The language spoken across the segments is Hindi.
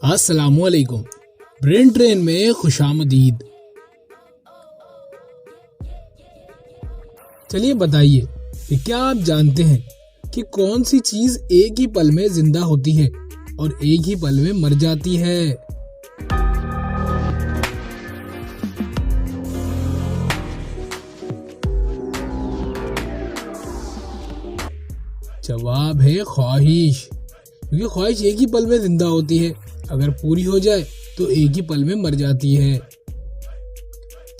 अस्सलामुअलैकुम। ब्रेन ट्रेन में खुशामदीद। चलिए बताइए कि क्या आप जानते हैं कि कौन सी चीज एक ही पल में जिंदा होती है और एक ही पल में मर जाती है? जवाब है ख्वाहिश। क्योंकि ख्वाहिश एक ही पल में जिंदा होती है, अगर पूरी हो जाए तो एक ही पल में मर जाती है।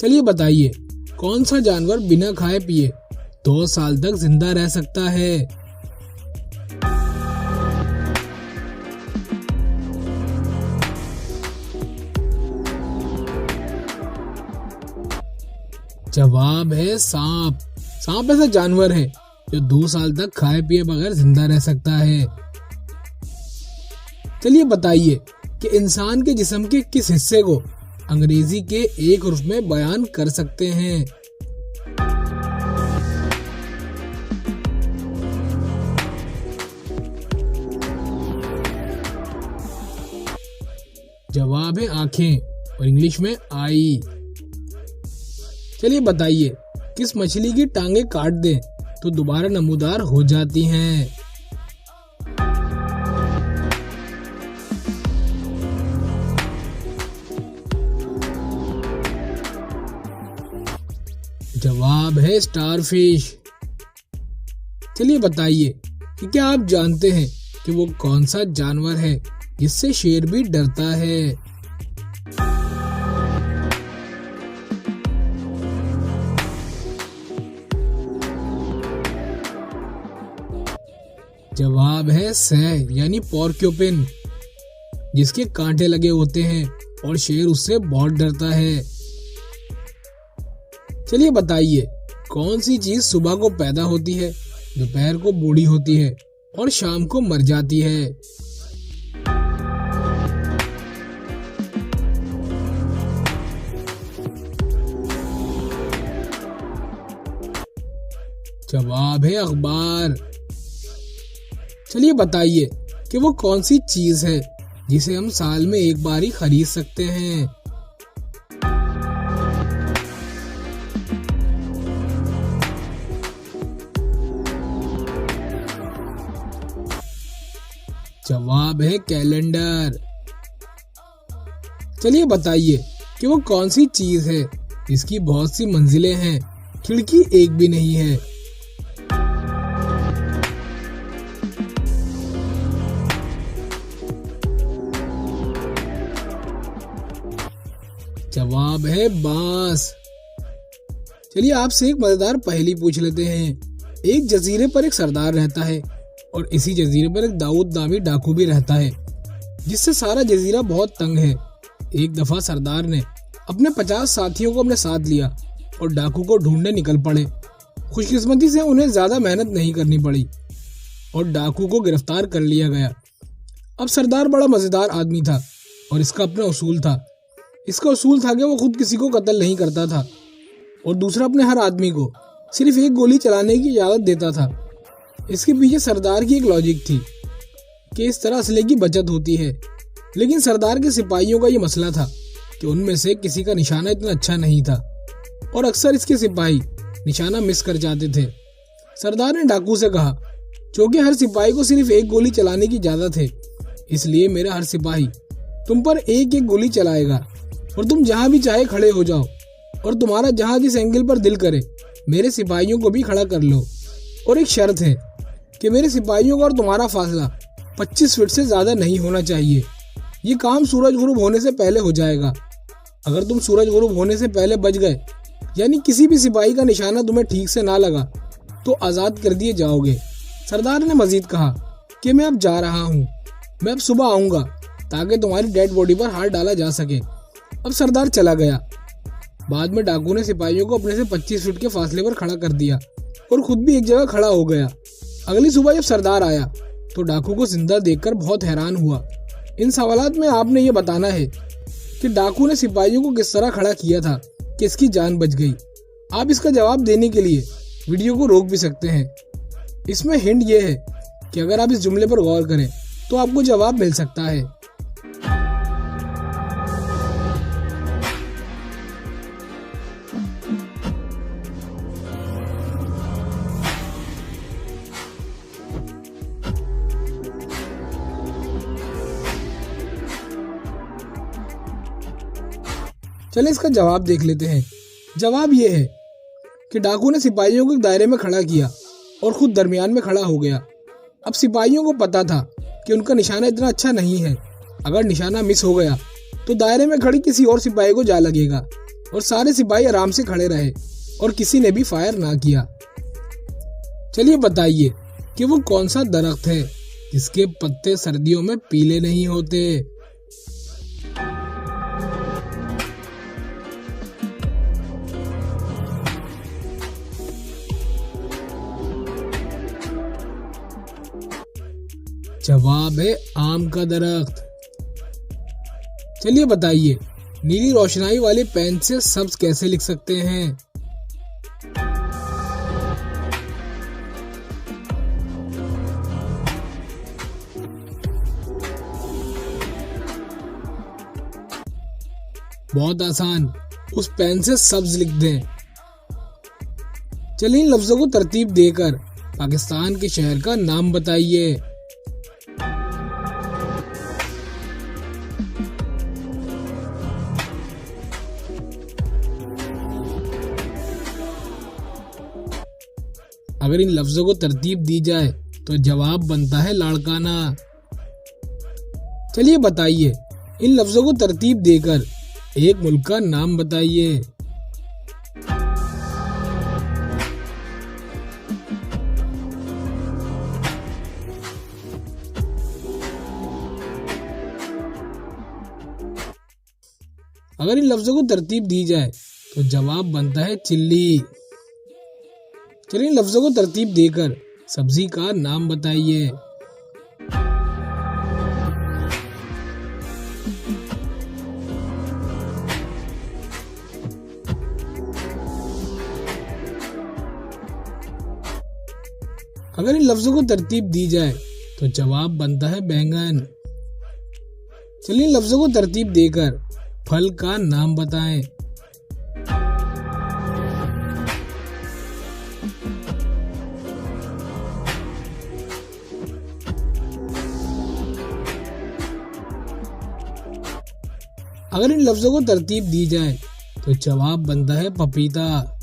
चलिए बताइए कौन सा जानवर बिना खाए पिए 2 साल तक जिंदा रह सकता है? जवाब है सांप। सांप ऐसा जानवर है जो 2 साल तक खाए पिए बगैर जिंदा रह सकता है। चलिए बताइए कि इंसान के जिस्म के किस हिस्से को अंग्रेजी के एक हर्फ में बयान कर सकते हैं? जवाब है आंखें और इंग्लिश में आई। चलिए बताइए किस मछली की टांगे काट दें तो दोबारा नमूदार हो जाती हैं? जवाब है स्टारफिश। चलिए बताइए कि क्या आप जानते हैं कि वो कौन सा जानवर है जिससे शेर भी डरता है? जवाब है सैर यानी पोर्क्यूपिन, जिसके कांटे लगे होते हैं और शेर उससे बहुत डरता है। चलिए बताइए कौन सी चीज सुबह को पैदा होती है, दोपहर को बूढ़ी होती है और शाम को मर जाती है? जवाब है अखबार। चलिए बताइए कि वो कौन सी चीज है जिसे हम साल में एक बार ही खरीद सकते हैं? जवाब है कैलेंडर। चलिए बताइए कि वो कौन सी चीज है जिसकी बहुत सी मंजिलें हैं, खिड़की एक भी नहीं है? जवाब है बांस। चलिए आपसे एक मजेदार पहेली पूछ लेते हैं। एक जजीरे पर एक सरदार रहता है और इसी जजीरे पर एक दाऊद नामी डाकू भी रहता है, जिससे सारा जजीरा बहुत तंग है। एक दफा सरदार ने अपने 50 साथियों को अपने साथ लिया और डाकू को ढूंढने निकल पड़े। खुशकिस्मती से उन्हें ज्यादा मेहनत नहीं करनी पड़ी और डाकू को गिरफ्तार कर लिया गया। अब सरदार बड़ा मजेदार आदमी था और इसका अपना उसूल था। इसका उसूल था कि वो खुद किसी को कत्ल नहीं करता था और दूसरा अपने हर आदमी को सिर्फ एक गोली चलाने की इजाजत देता था। इसके पीछे सरदार की एक लॉजिक थी कि इस तरह असले की बचत होती है। लेकिन सरदार के सिपाहियों का ये मसला था कि उनमें से किसी का निशाना इतना अच्छा नहीं था और अक्सर इसके सिपाही निशाना मिस कर जाते थे। सरदार ने डाकू से कहा, क्योंकि हर सिपाही को सिर्फ एक गोली चलाने की इजाजत है, इसलिए मेरा हर सिपाही तुम पर एक एक गोली चलाएगा और तुम जहां भी चाहे खड़े हो जाओ और तुम्हारा जहां जिस एंगल पर दिल करे मेरे सिपाहियों को भी खड़ा कर लो। और एक शर्त है कि मेरे सिपाहियों का और तुम्हारा फासला 25 फीट से ज्यादा नहीं होना चाहिए। ये काम सूरज गुरूब होने से पहले हो जाएगा। अगर तुम सूरज गुरूब होने से पहले बच गए, यानी किसी भी सिपाही का निशाना तुम्हें ठीक से ना लगा, तो आजाद कर दिए जाओगे। सरदार ने मजीद कहा कि मैं अब जा रहा हूँ, मैं अब सुबह आऊंगा ताकि तुम्हारी डेड बॉडी पर हाथ डाला जा सके। अब सरदार चला गया। बाद में डाकू ने सिपाहियों को अपने से 25 फीट के फासले पर खड़ा कर दिया और खुद भी एक जगह खड़ा हो गया। अगली सुबह जब सरदार आया तो डाकू को जिंदा देखकर बहुत हैरान हुआ। इन सवालात में आपने ये बताना है कि डाकू ने सिपाहियों को किस तरह खड़ा किया था कि इसकी जान बच गई। आप इसका जवाब देने के लिए वीडियो को रोक भी सकते हैं। इसमें हिंट ये है कि अगर आप इस जुमले पर गौर करें तो आपको जवाब मिल सकता है। चले इसका जवाब देख लेते हैं। जवाब ये है कि डाकू ने सिपाहियों को एक दायरे में खड़ा किया और खुद दरमियान में खड़ा हो गया। अब सिपाहियों को पता था कि उनका निशाना इतना अच्छा नहीं है, अगर निशाना मिस हो गया तो दायरे में खड़ी किसी और सिपाही को जा लगेगा, और सारे सिपाही आराम से खड़े रहे और किसी ने भी फायर ना किया। चलिए बताइए कि वो कौन सा दरख्त है जिसके पत्ते सर्दियों में पीले नहीं होते। जवाब है आम का दरख्त। चलिए बताइए, नीली रोशनाई वाले पेन से सब्ज कैसे लिख सकते हैं। बहुत आसान, उस पेन से सब्ज लिख दें। चलिए इन लफ्जों को तरतीब देकर पाकिस्तान के शहर का नाम बताइए। अगर इन लफ्जों को तरतीब दी जाए तो जवाब बनता है लाड़काना। चलिए बताइए, इन लफ्जों को तरतीब देकर एक मुल्क का नाम बताइए। अगर इन लफ्जों को तरतीब दी जाए तो जवाब बनता है चिल्ली। चलिए इन लफ्जों को तरतीब देकर सब्जी का नाम बताइए। अगर इन लफ्जों को तरतीब दी जाए तो जवाब बनता है बैंगन। चलिए इन लफ्जों को तरतीब देकर फल का नाम बताएं। अगर इन लफ्जों को तरतीब दी जाए तो जवाब बनता है पपीता।